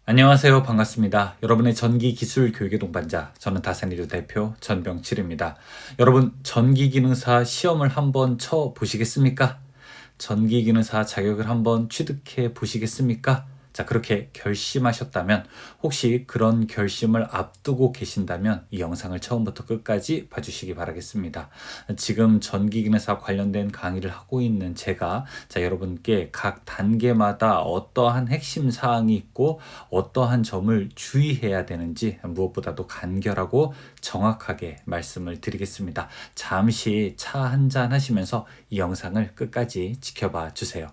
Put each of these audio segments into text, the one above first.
안녕하세요. 반갑습니다. 여러분의 전기 기술 교육의 동반자, 저는 다산이드 대표 전병칠입니다. 여러분, 전기기능사 시험을 한번 쳐 보시겠습니까? 전기기능사 자격을 한번 취득해 보시겠습니까? 자, 그렇게 결심하셨다면, 혹시 그런 결심을 앞두고 계신다면 이 영상을 처음부터 끝까지 봐주시기 바라겠습니다. 지금 전기기능사 관련된 강의를 하고 있는 제가 여러분께 각 단계마다 어떠한 핵심 사항이 있고 어떠한 점을 주의해야 되는지 무엇보다도 간결하고 정확하게 말씀을 드리겠습니다. 잠시 차 한잔 하시면서 이 영상을 끝까지 지켜봐 주세요.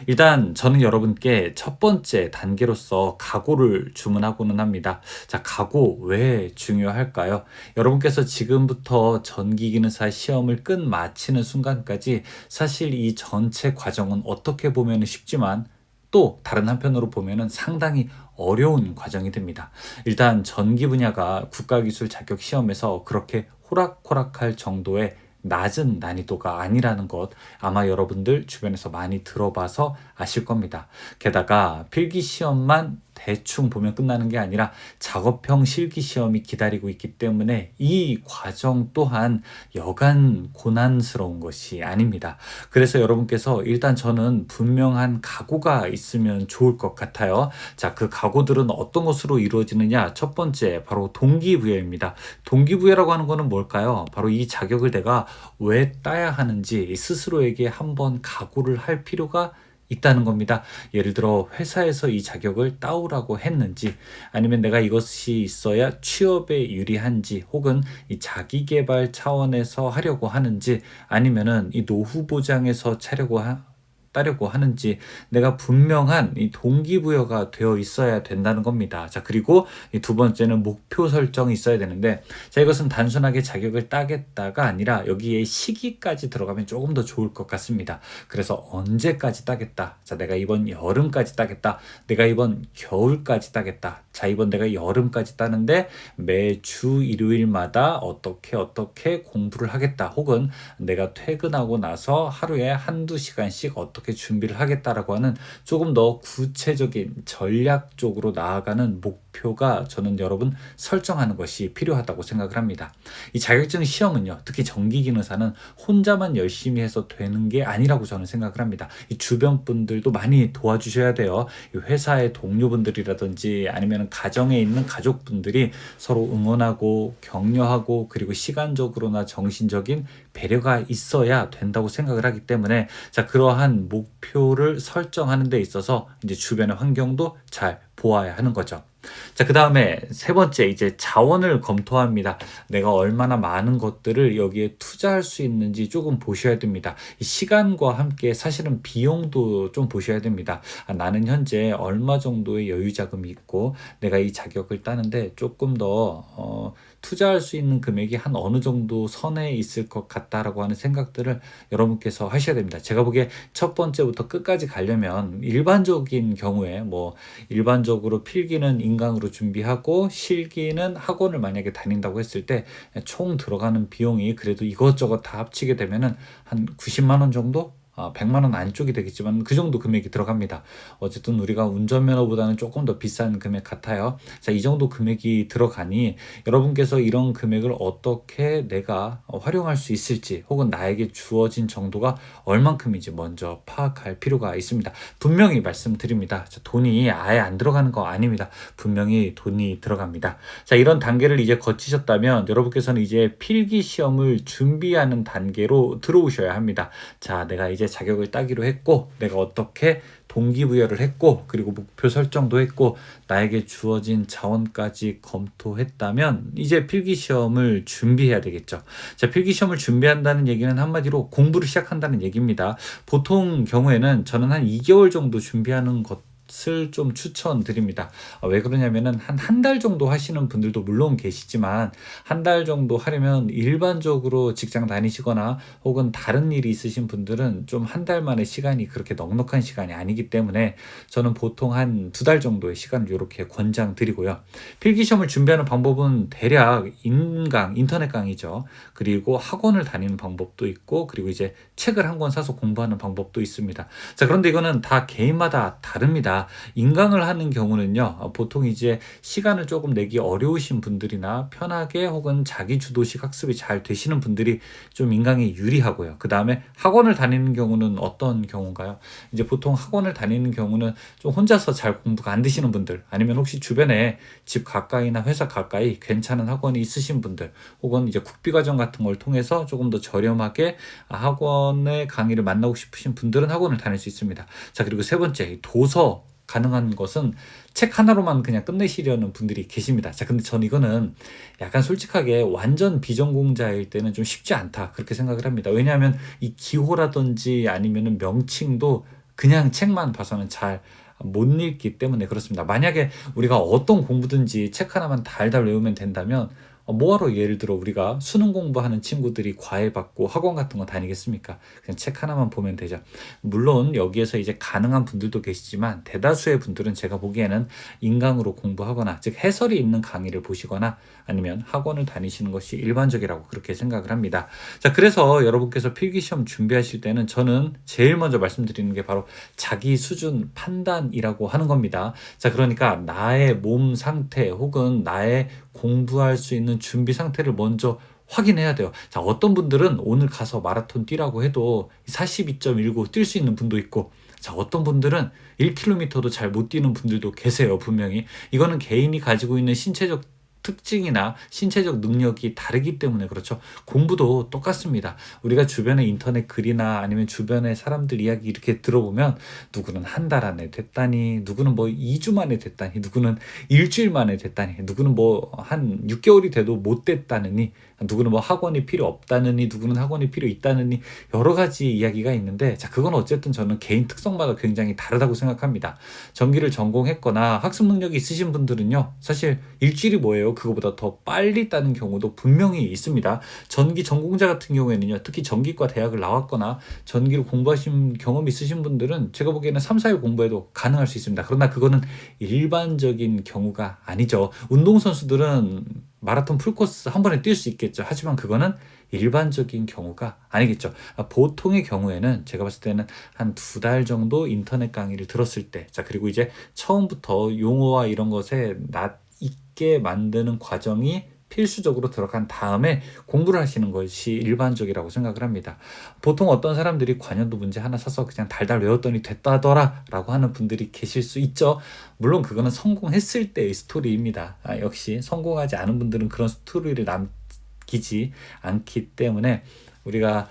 일단 저는 여러분께 첫 번째 단계로서 각오를 주문하고는 합니다. 자, 각오 왜 중요할까요? 여러분께서 지금부터 전기기능사 시험을 끝마치는 순간까지 사실 이 전체 과정은 어떻게 보면 쉽지만 또 다른 한편으로 보면 상당히 어려운 과정이 됩니다. 일단 전기 분야가 국가기술 자격 시험에서 그렇게 호락호락할 정도의 낮은 난이도가 아니라는 것 아마 여러분들 주변에서 많이 들어봐서 아실 겁니다. 게다가 필기 시험만 대충 보면 끝나는 게 아니라 작업형 실기 시험이 기다리고 있기 때문에 이 과정 또한 여간 고난스러운 것이 아닙니다. 그래서 여러분께서 일단 저는 분명한 각오가 있으면 좋을 것 같아요. 자, 그 각오들은 어떤 것으로 이루어지느냐? 첫 번째, 바로 동기부여입니다. 동기부여라고 하는 거는 뭘까요? 바로 이 자격을 내가 왜 따야 하는지 스스로에게 한번 각오를 할 필요가 있다는 겁니다. 예를 들어 회사에서 이 자격을 따오라고 했는지, 아니면 내가 이것이 있어야 취업에 유리한지, 혹은 이 자기 개발 차원에서 하려고 하는지, 아니면은 이 노후 보장에서 따려고 하는지 내가 분명한 이 동기부여가 되어 있어야 된다는 겁니다. 자, 그리고 이 두 번째는 목표 설정이 있어야 되는데, 자, 이것은 단순하게 자격을 따겠다가 아니라 여기에 시기까지 들어가면 조금 더 좋을 것 같습니다. 그래서 언제까지 따겠다. 자, 내가 이번 여름까지 따겠다. 내가 이번 겨울까지 따겠다. 자, 이번 내가 여름까지 따는데 매주 일요일마다 어떻게 공부를 하겠다. 혹은 내가 퇴근하고 나서 하루에 한두 시간씩 어떻게 준비를 하겠다라고 하는 조금 더 구체적인 전략적으로 나아가는 목표가 저는 여러분 설정하는 것이 필요하다고 생각을 합니다. 이 자격증 시험은요, 특히 전기기능사는 혼자만 열심히 해서 되는 게 아니라고 저는 생각을 합니다. 이 주변 분들도 많이 도와주셔야 돼요. 이 회사의 동료분들이라든지 아니면 가정에 있는 가족분들이 서로 응원하고 격려하고, 그리고 시간적으로나 정신적인 배려가 있어야 된다고 생각을 하기 때문에, 자, 그러한 목표를 설정하는 데 있어서 이제 주변의 환경도 잘 보아야 하는 거죠. 자, 그 다음에 세 번째, 이제 자원을 검토합니다. 내가 얼마나 많은 것들을 여기에 투자할 수 있는지 조금 보셔야 됩니다. 이 시간과 함께 사실은 비용도 좀 보셔야 됩니다. 나는 현재 얼마 정도의 여유 자금이 있고 내가 이 자격을 따는데 조금 더 투자할 수 있는 금액이 한 어느 정도 선에 있을 것 같다라고 하는 생각들을 여러분께서 하셔야 됩니다. 제가 보기에 첫 번째부터 끝까지 가려면 일반적인 경우에 일반적으로 필기는 인강으로 준비하고 실기는 학원을 만약에 다닌다고 했을 때 총 들어가는 비용이 그래도 이것저것 다 합치게 되면은 한 90만 원 정도? 100만 원 안쪽이 되겠지만 그 정도 금액이 들어갑니다. 어쨌든 우리가 운전면허보다는 조금 더 비싼 금액 같아요. 자, 이 정도 금액이 들어가니 여러분께서 이런 금액을 어떻게 내가 활용할 수 있을지, 혹은 나에게 주어진 정도가 얼만큼인지 먼저 파악할 필요가 있습니다. 분명히 말씀드립니다. 돈이 아예 안 들어가는 거 아닙니다. 분명히 돈이 들어갑니다. 자, 이런 단계를 이제 거치셨다면 여러분께서는 이제 필기 시험을 준비하는 단계로 들어오셔야 합니다. 자, 내가 이제 자격을 따기로 했고, 내가 어떻게 동기부여를 했고, 그리고 목표 설정도 했고, 나에게 주어진 자원까지 검토했다면 이제 필기시험을 준비해야 되겠죠. 자, 필기시험을 준비한다는 얘기는 한마디로 공부를 시작한다는 얘기입니다. 보통 경우에는 저는 한 2개월 정도 준비하는 것을 좀 추천드립니다. 왜 그러냐면은 한 달 정도 하시는 분들도 물론 계시지만, 한 달 정도 하려면 일반적으로 직장 다니시거나 혹은 다른 일이 있으신 분들은 좀 한 달 만에 시간이 그렇게 넉넉한 시간이 아니기 때문에 저는 보통 한 2달 정도의 시간을 이렇게 권장드리고요. 필기시험을 준비하는 방법은 대략 인터넷 강의죠. 그리고 학원을 다니는 방법도 있고, 그리고 이제 책을 한 권 사서 공부하는 방법도 있습니다. 자, 그런데 이거는 다 개인마다 다릅니다. 있습니다. 인강을 하는 경우는요, 보통 이제 시간을 조금 내기 어려우신 분들이나 편하게 혹은 자기 주도식 학습이 잘 되시는 분들이 좀 인강에 유리하고요. 그 다음에 학원을 다니는 경우는 어떤 경우인가요? 이제 보통 학원을 다니는 경우는 좀 혼자서 잘 공부가 안 되시는 분들, 아니면 혹시 주변에 집 가까이나 회사 가까이 괜찮은 학원이 있으신 분들, 혹은 이제 국비과정 같은 걸 통해서 조금 더 저렴하게 학원의 강의를 만나고 싶으신 분들은 학원을 다닐 수 있습니다. 자, 그리고 세 번째, 도서 가능한 것은 책 하나로만 그냥 끝내시려는 분들이 계십니다. 자, 근데 전 이거는 약간 솔직하게 완전 비전공자일 때는 좀 쉽지 않다, 그렇게 생각을 합니다. 왜냐하면 이 기호라든지 아니면은 명칭도 그냥 책만 봐서는 잘 못 읽기 때문에 그렇습니다. 만약에 우리가 어떤 공부든지 책 하나만 달달 외우면 된다면 뭐하러 예를 들어 우리가 수능 공부하는 친구들이 과외 받고 학원 같은 거 다니겠습니까? 그냥 책 하나만 보면 되죠. 물론 여기에서 이제 가능한 분들도 계시지만 대다수의 분들은 제가 보기에는 인강으로 공부하거나, 즉 해설이 있는 강의를 보시거나 아니면 학원을 다니시는 것이 일반적이라고 그렇게 생각을 합니다. 자, 그래서 여러분께서 필기시험 준비하실 때는 저는 제일 먼저 말씀드리는 게 바로 자기 수준 판단이라고 하는 겁니다. 자, 그러니까 나의 몸 상태 혹은 나의 공부할 수 있는 준비 상태를 먼저 확인해야 돼요. 자, 어떤 분들은 오늘 가서 마라톤 뛰라고 해도 42.19 뛸 수 있는 분도 있고, 자, 어떤 분들은 1km도 잘 못 뛰는 분들도 계세요, 분명히. 이거는 개인이 가지고 있는 신체적 특징이나 신체적 능력이 다르기 때문에 그렇죠. 공부도 똑같습니다. 우리가 주변에 인터넷 글이나 아니면 주변의 사람들 이야기 이렇게 들어보면 누구는 한 달 안에 됐다니, 누구는 뭐 2주 만에 됐다니, 누구는 일주일 만에 됐다니, 누구는 뭐 한 6개월이 돼도 못 됐다느니, 누구는 뭐 학원이 필요 없다느니, 누구는 학원이 필요 있다느니, 여러 가지 이야기가 있는데, 자, 그건 어쨌든 저는 개인 특성마다 굉장히 다르다고 생각합니다. 전기를 전공했거나 학습 능력이 있으신 분들은요, 사실 일주일이 뭐예요? 그거보다 더 빨리 따는 경우도 분명히 있습니다. 전기 전공자 같은 경우에는요, 특히 전기과 대학을 나왔거나 전기를 공부하신 경험이 있으신 분들은 제가 보기에는 3, 4일 공부해도 가능할 수 있습니다. 그러나 그거는 일반적인 경우가 아니죠. 운동선수들은 마라톤 풀코스 한 번에 뛸 수 있겠죠. 하지만 그거는 일반적인 경우가 아니겠죠. 보통의 경우에는 제가 봤을 때는 한 2달 정도 인터넷 강의를 들었을 때, 자, 그리고 이제 처음부터 용어와 이런 것에 낯 있게 만드는 과정이 필수적으로 들어간 다음에 공부를 하시는 것이 일반적이라고 생각을 합니다. 보통 어떤 사람들이 관련도 문제 하나 사서 그냥 달달 외웠더니 됐다더라 라고 하는 분들이 계실 수 있죠. 물론 그거는 성공했을 때의 스토리입니다. 역시 성공하지 않은 분들은 그런 스토리를 남기지 않기 때문에 우리가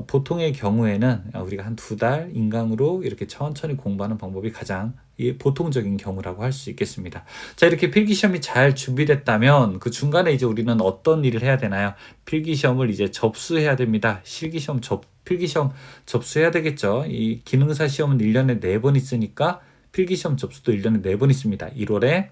보통의 경우에는 우리가 한 2달 인강으로 이렇게 천천히 공부하는 방법이 가장 보통적인 경우라고 할 수 있겠습니다. 자, 이렇게 필기시험이 잘 준비됐다면 그 중간에 이제 우리는 어떤 일을 해야 되나요? 필기시험을 이제 접수해야 됩니다. 필기시험 접수해야 되겠죠. 이 기능사 시험은 1년에 4번 있으니까 필기시험 접수도 1년에 4번 있습니다. 1월에,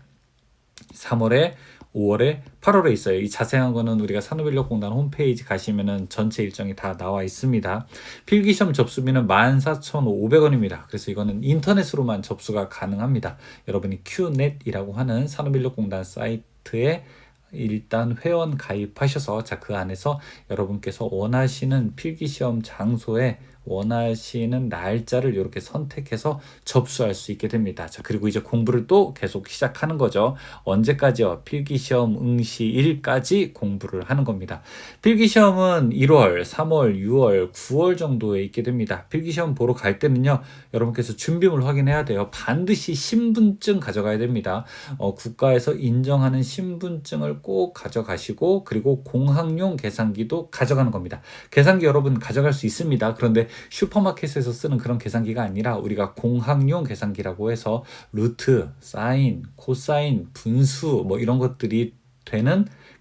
3월에, 5월에, 8월에 있어요. 이 자세한 거는 우리가 산업인력공단 홈페이지 가시면은 전체 일정이 다 나와 있습니다. 필기시험 접수비는 14,500원입니다. 그래서 이거는 인터넷으로만 접수가 가능합니다. 여러분이 QNet이라고 하는 산업인력공단 사이트에 일단 회원 가입하셔서, 자, 그 안에서 여러분께서 원하시는 필기시험 장소에 원하시는 날짜를 이렇게 선택해서 접수할 수 있게 됩니다. 자, 그리고 이제 공부를 또 계속 시작하는 거죠. 언제까지요? 필기시험 응시일까지 공부를 하는 겁니다. 필기시험은 1월, 3월, 6월, 9월 정도에 있게 됩니다. 필기시험 보러 갈 때는요, 여러분께서 준비물 확인해야 돼요. 반드시 신분증 가져가야 됩니다. 국가에서 인정하는 신분증을 꼭 가져가시고, 그리고 공학용 계산기도 가져가는 겁니다. 계산기 여러분 가져갈 수 있습니다. 그런데 슈퍼마켓에서 쓰는 그런 계산기가 아니라 우리가 공학용 계산기라고 해서 루트, 사인, 코사인, 분수 뭐 이런 것들이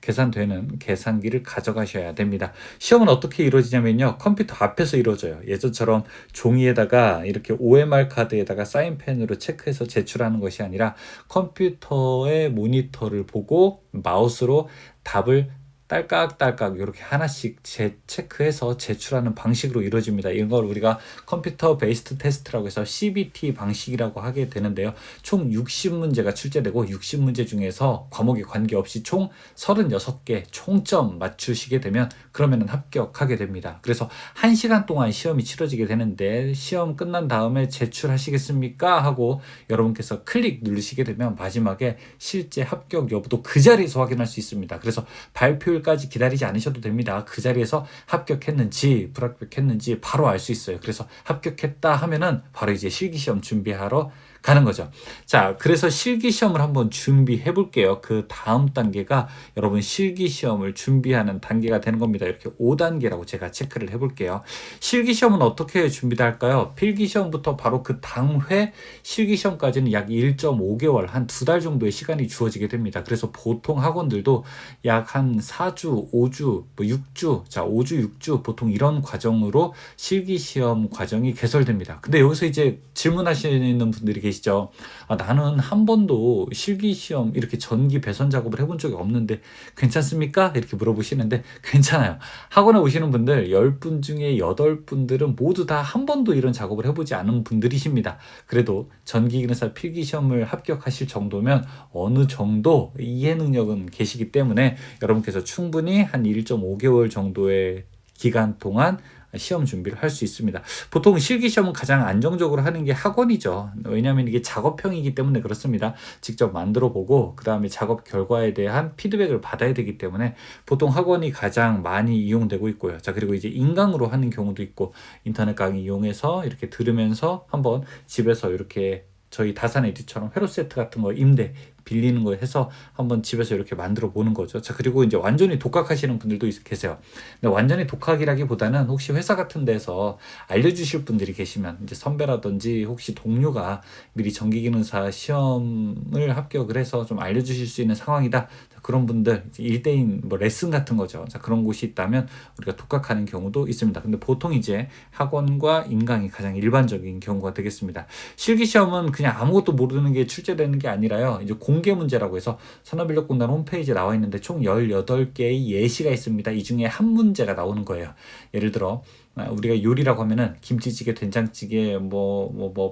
계산되는 계산기를 가져가셔야 됩니다. 시험은 어떻게 이루어지냐면요, 컴퓨터 앞에서 이루어져요. 예전처럼 종이에다가 이렇게 OMR 카드에다가 사인펜으로 체크해서 제출하는 것이 아니라 컴퓨터의 모니터를 보고 마우스로 답을 딸깍딸깍 이렇게 하나씩 체크해서 제출하는 방식으로 이루어집니다. 이걸 우리가 컴퓨터 베이스드 테스트라고 해서 CBT 방식이라고 하게 되는데요. 총 60문제가 출제되고 60문제 중에서 과목에 관계없이 총 36개 총점 맞추시게 되면 그러면은 합격하게 됩니다. 그래서 1시간 동안 시험이 치러지게 되는데 시험 끝난 다음에 제출하시겠습니까? 하고 여러분께서 클릭 누르시게 되면 마지막에 실제 합격 여부도 그 자리에서 확인할 수 있습니다. 그래서 발표일까지 기다리지 않으셔도 됩니다. 그 자리에서 합격했는지 불합격했는지 바로 알 수 있어요. 그래서 합격했다 하면은 바로 이제 실기시험 준비하러 가는 거죠. 자, 그래서 실기시험을 한번 준비해 볼게요. 그 다음 단계가 여러분 실기시험을 준비하는 단계가 되는 겁니다. 이렇게 5단계라고 제가 체크를 해 볼게요. 실기시험은 어떻게 준비할까요? 필기시험부터 바로 그 다음 회 실기시험까지는 약 1.5개월, 한 2달 정도의 시간이 주어지게 됩니다. 그래서 보통 학원들도 약 한 4주, 5주, 6주, 자, 5주, 6주 보통 이런 과정으로 실기시험 과정이 개설됩니다. 근데 여기서 이제 질문하시는 분들이 계시죠. 나는 한 번도 실기시험 이렇게 전기 배선 작업을 해본 적이 없는데 괜찮습니까? 이렇게 물어보시는데 괜찮아요. 학원에 오시는 분들 10분 중에 8분들은 모두 다 한 번도 이런 작업을 해보지 않은 분들이십니다. 그래도 전기기능사 필기시험을 합격하실 정도면 어느 정도 이해 능력은 계시기 때문에 여러분께서 충분히 한 1.5개월 정도의 기간 동안 시험 준비를 할 수 있습니다. 보통 실기시험은 가장 안정적으로 하는 게 학원이죠. 왜냐하면 이게 작업형이기 때문에 그렇습니다. 직접 만들어 보고 그 다음에 작업 결과에 대한 피드백을 받아야 되기 때문에 보통 학원이 가장 많이 이용되고 있고요. 자, 그리고 이제 인강으로 하는 경우도 있고 인터넷 강의 이용해서 이렇게 들으면서 한번 집에서 이렇게 저희 다산 에듀처럼 회로 세트 같은 거 임대 빌리는 거 해서 한번 집에서 이렇게 만들어 보는 거죠. 자, 그리고 이제 완전히 독학하시는 분들도 계세요. 근데 완전히 독학이라기보다는 혹시 회사 같은 데서 알려주실 분들이 계시면 이제 선배라든지 혹시 동료가 미리 전기기능사 시험을 합격을 해서 좀 알려주실 수 있는 상황이다. 그런 분들 1대1 뭐 레슨 같은 거죠. 자, 그런 곳이 있다면 우리가 독학하는 경우도 있습니다. 근데 보통 이제 학원과 인강이 가장 일반적인 경우가 되겠습니다. 실기시험은 그냥 아무것도 모르는 게 출제되는 게 아니라요. 이제 공개 문제라고 해서 산업인력공단 홈페이지에 나와 있는데 총 18개의 예시가 있습니다. 이 중에 한 문제가 나오는 거예요. 예를 들어 우리가 요리라고 하면은 김치찌개, 된장찌개,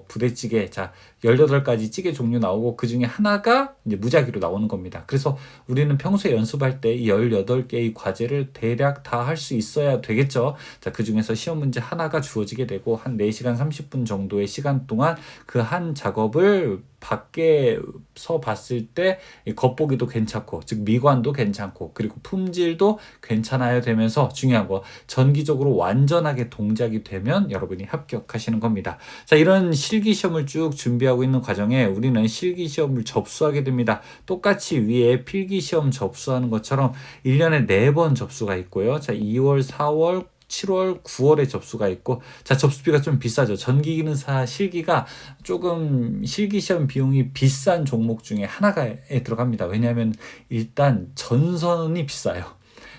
부대찌개, 자 18가지 찌개 종류 나오고 그 중에 하나가 이제 무작위로 나오는 겁니다. 그래서 우리는 평소에 연습할 때 이 18개의 과제를 대략 다 할 수 있어야 되겠죠. 자, 그 중에서 시험 문제 하나가 주어지게 되고 한 4시간 30분 정도의 시간 동안 그 한 작업을 밖에서 봤을 때 겉보기도 괜찮고 즉 미관도 괜찮고 그리고 품질도 괜찮아야 되면서 중요한 거 전기적으로 완전하게 동작이 되면 여러분이 합격하시는 겁니다. 자, 이런 실기시험을 쭉 준비하고 있는 과정에 우리는 실기시험을 접수하게 됩니다. 똑같이 위에 필기시험 접수하는 것처럼 1년에 4번 접수가 있고요. 자, 2월, 4월, 7월, 9월에 접수가 있고, 자, 접수비가 좀 비싸죠. 전기기능사 실기가 조금 실기시험 비용이 비싼 종목 중에 하나에 들어갑니다. 왜냐하면 일단 전선이 비싸요.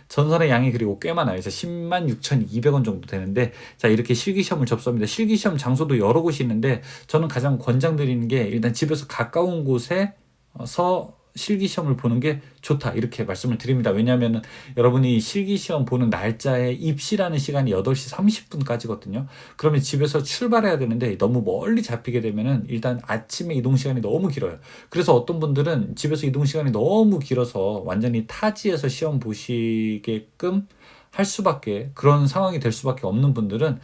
전선의 양이 그리고 꽤 많아요. 그래서 106,200원 정도 되는데, 자, 이렇게 실기시험을 접수합니다. 실기시험 장소도 여러 곳이 있는데, 저는 가장 권장드리는 게 일단 집에서 가까운 곳에서 실기시험을 보는 게 좋다 이렇게 말씀을 드립니다. 왜냐하면 여러분이 실기시험 보는 날짜에 입시라는 시간이 8시 30분까지거든요. 그러면 집에서 출발해야 되는데 너무 멀리 잡히게 되면은 일단 아침에 이동 시간이 너무 길어요. 그래서 어떤 분들은 집에서 이동 시간이 너무 길어서 완전히 타지에서 시험 보시게끔 할 수밖에 그런 상황이 될 수밖에 없는 분들은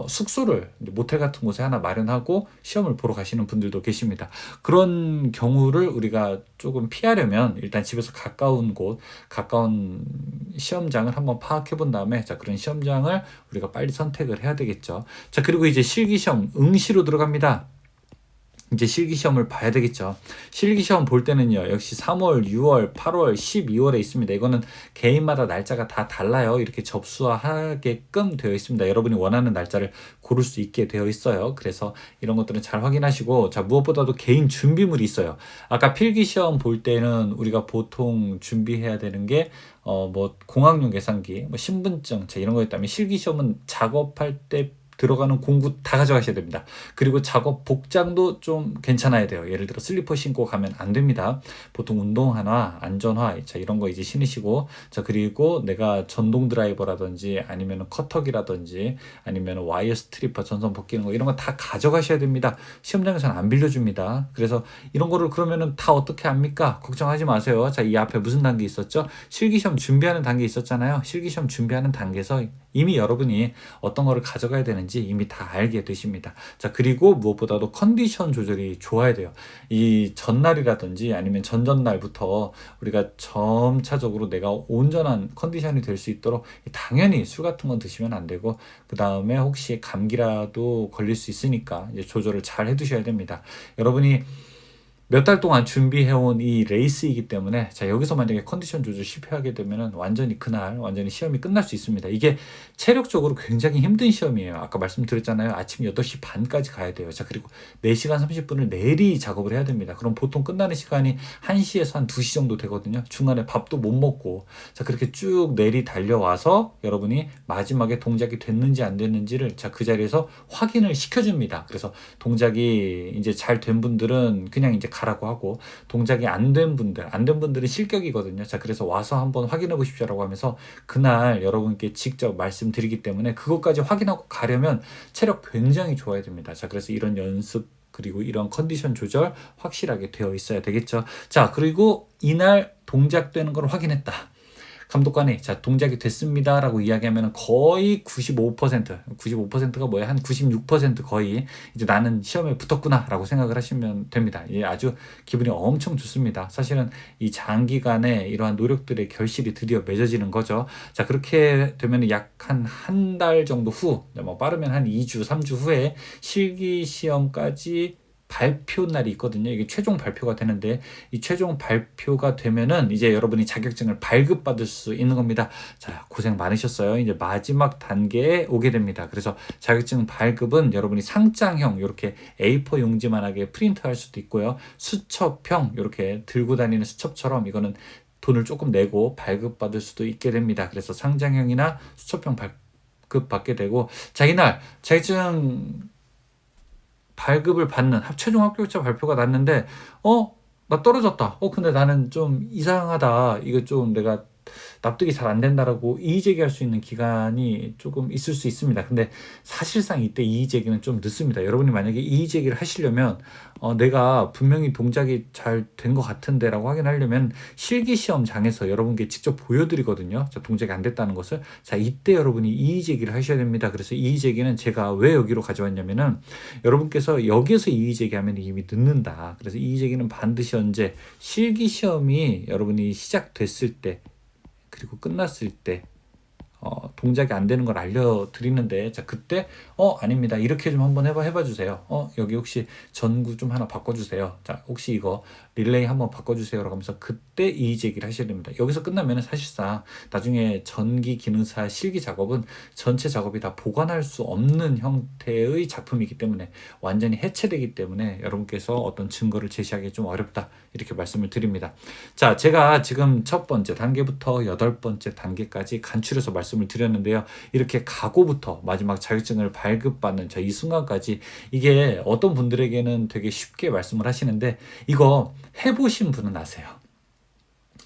숙소를 모텔 같은 곳에 하나 마련하고 시험을 보러 가시는 분들도 계십니다. 그런 경우를 우리가 조금 피하려면 일단 집에서 가까운 시험장을 한번 파악해 본 다음에 자, 그런 시험장을 우리가 빨리 선택을 해야 되겠죠. 자, 그리고 이제 실기시험 응시로 들어갑니다. 이제 실기시험을 봐야 되겠죠. 실기시험 볼 때는요, 역시 3월, 6월, 8월, 12월에 있습니다. 이거는 개인마다 날짜가 다 달라요. 이렇게 접수하게끔 되어 있습니다. 여러분이 원하는 날짜를 고를 수 있게 되어 있어요. 그래서 이런 것들은 잘 확인하시고, 자, 무엇보다도 개인 준비물이 있어요. 아까 필기시험 볼 때는 우리가 보통 준비해야 되는 게, 공학용 계산기, 신분증, 자, 이런 거였다면 실기시험은 작업할 때 들어가는 공구 다 가져가셔야 됩니다. 그리고 작업 복장도 좀 괜찮아야 돼요. 예를 들어 슬리퍼 신고 가면 안 됩니다. 보통 운동화나 안전화 자 이런 거 이제 신으시고 자 그리고 내가 전동 드라이버라든지 아니면 커터기라든지 아니면 와이어 스트리퍼 전선 벗기는 거 이런 거 다 가져가셔야 됩니다. 시험장에서는 안 빌려줍니다. 그래서 이런 거를 그러면은 다 어떻게 합니까? 걱정하지 마세요. 자, 이 앞에 무슨 단계 있었죠? 실기시험 준비하는 단계 있었잖아요. 실기시험 준비하는 단계에서 이미 여러분이 어떤 거를 가져가야 되는지 이미 다 알게 되십니다. 자, 그리고 무엇보다도 컨디션 조절이 좋아야 돼요. 이 전날이라든지 아니면 전전날부터 우리가 점차적으로 내가 온전한 컨디션이 될 수 있도록 당연히 술 같은 건 드시면 안 되고 그 다음에 혹시 감기라도 걸릴 수 있으니까 이제 조절을 잘 해두셔야 됩니다. 여러분이 몇 달 동안 준비해온 이 레이스이기 때문에 자 여기서 만약에 컨디션 조절 실패하게 되면은 완전히 그날 완전히 시험이 끝날 수 있습니다. 이게 체력적으로 굉장히 힘든 시험이에요. 아까 말씀드렸잖아요. 아침 8시 반까지 가야 돼요. 자 그리고 4시간 30분을 내리 작업을 해야 됩니다. 그럼 보통 끝나는 시간이 1시에서 한 2시 정도 되거든요. 중간에 밥도 못 먹고 자 그렇게 쭉 내리 달려와서 여러분이 마지막에 동작이 됐는지 안 됐는지를 자 그 자리에서 확인을 시켜줍니다. 그래서 동작이 이제 잘 된 분들은 그냥 이제 가라고 하고 동작이 안 된 분들은 실격이거든요. 자 그래서 와서 한번 확인해 보십시오라고 하면서 그날 여러분께 직접 말씀드리기 때문에 그것까지 확인하고 가려면 체력 굉장히 좋아야 됩니다. 자 그래서 이런 연습 그리고 이런 컨디션 조절 확실하게 되어 있어야 되겠죠. 자 그리고 이날 동작되는 걸 확인했다. 감독관이 자 동작이 됐습니다 라고 이야기하면 거의 95%가 뭐야 한 96% 거의 이제 나는 시험에 붙었구나 라고 생각을 하시면 됩니다. 예, 아주 기분이 엄청 좋습니다. 사실은 이 장기간의 이러한 노력들의 결실이 드디어 맺어지는 거죠. 자 그렇게 되면 약 한 달 정도 후 뭐 빠르면 한 2주 3주 후에 실기시험까지 발표 날이 있거든요. 이게 최종 발표가 되는데 이 최종 발표가 되면은 이제 여러분이 자격증을 발급받을 수 있는 겁니다. 자, 고생 많으셨어요. 이제 마지막 단계에 오게 됩니다. 그래서 자격증 발급은 여러분이 상장형 이렇게 A4 용지만하게 프린트할 수도 있고요. 수첩형 이렇게 들고 다니는 수첩처럼 이거는 돈을 조금 내고 발급받을 수도 있게 됩니다. 그래서 상장형이나 수첩형 발급받게 되고 자, 이날 자격증 발급을 받는 최종 합격자 발표가 났는데 나 떨어졌다. 근데 나는 좀 이상하다. 이거 좀 내가 납득이 잘 안 된다라고 이의 제기할 수 있는 기간이 조금 있을 수 있습니다. 근데 사실상 이때 이의 제기는 좀 늦습니다. 여러분이 만약에 이의 제기를 하시려면 내가 분명히 동작이 잘 된 것 같은데 라고 확인하려면 실기시험장에서 여러분께 직접 보여드리거든요. 자, 동작이 안 됐다는 것을. 자, 이때 여러분이 이의 제기를 하셔야 됩니다. 그래서 이의 제기는 제가 왜 여기로 가져왔냐면은 여러분께서 여기에서 이의 제기하면 이미 늦는다. 그래서 이의 제기는 반드시 언제 실기시험이 여러분이 시작됐을 때 그리고 끝났을 때 동작이 안 되는 걸 알려드리는데 자 그때 아닙니다. 이렇게 좀 한번 해봐 주세요. 여기 혹시 전구 좀 하나 바꿔주세요. 자 혹시 이거 릴레이 한번 바꿔주세요 라고 하면서 그때 이의 제기를 하셔야 됩니다. 여기서 끝나면 사실상 나중에 전기 기능사 실기 작업은 전체 작업이 다 보관할 수 없는 형태의 작품이기 때문에 완전히 해체되기 때문에 여러분께서 어떤 증거를 제시하기 좀 어렵다 이렇게 말씀을 드립니다. 자 제가 지금 첫 번째 단계부터 8번째 단계까지 간추려서 말씀을 드렸는데요. 이렇게 각오부터 마지막 자격증을 발급받는 이 순간까지 이게 어떤 분들에게는 되게 쉽게 말씀을 하시는데 이거 해보신 분은 아세요.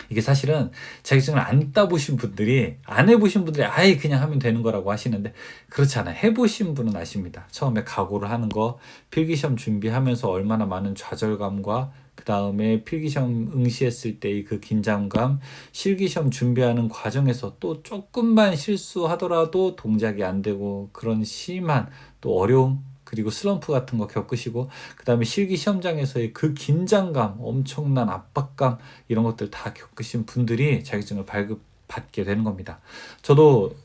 이게 사실은 자격증을 안 따보신 분들이 안 해보신 분들이 아예 그냥 하면 되는 거라고 하시는데 그렇지 않아요. 해보신 분은 아십니다. 처음에 각오를 하는 거 필기시험 준비하면서 얼마나 많은 좌절감과 그 다음에 필기시험 응시했을 때의 그 긴장감, 실기시험 준비하는 과정에서 또 조금만 실수하더라도 동작이 안 되고 그런 심한 또 어려움 그리고 슬럼프 같은 거 겪으시고 그 다음에 실기 시험장에서의 그 긴장감, 엄청난 압박감 이런 것들 다 겪으신 분들이 자격증을 발급받게 되는 겁니다. 저도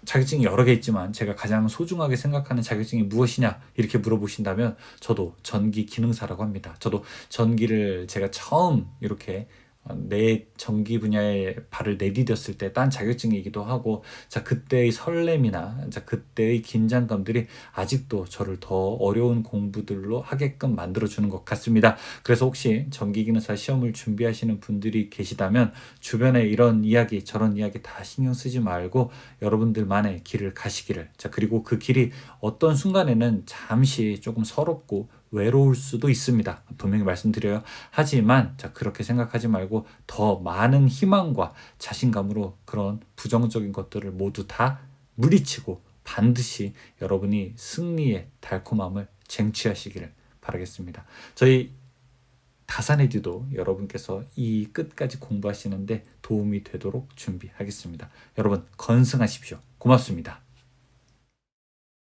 자격증이 여러 개 있지만 제가 가장 소중하게 생각하는 자격증이 무엇이냐 이렇게 물어보신다면 저도 전기 기능사라고 합니다. 저도 전기를 제가 처음 이렇게 내 전기 분야에 발을 내디뎠을 때 딴 자격증이기도 하고, 자 그때의 설렘이나 자 그때의 긴장감들이 아직도 저를 더 어려운 공부들로 하게끔 만들어주는 것 같습니다. 그래서 혹시 전기기능사 시험을 준비하시는 분들이 계시다면 주변에 이런 이야기 저런 이야기 다 신경 쓰지 말고 여러분들만의 길을 가시기를. 자 그리고 그 길이 어떤 순간에는 잠시 조금 서럽고 외로울 수도 있습니다. 분명히 말씀드려요. 하지만 자 그렇게 생각하지 말고 더 많은 희망과 자신감으로 그런 부정적인 것들을 모두 다 물리치고 반드시 여러분이 승리의 달콤함을 쟁취하시기를 바라겠습니다. 저희 다산에듀도 여러분께서 이 끝까지 공부하시는데 도움이 되도록 준비하겠습니다. 여러분 건승하십시오. 고맙습니다.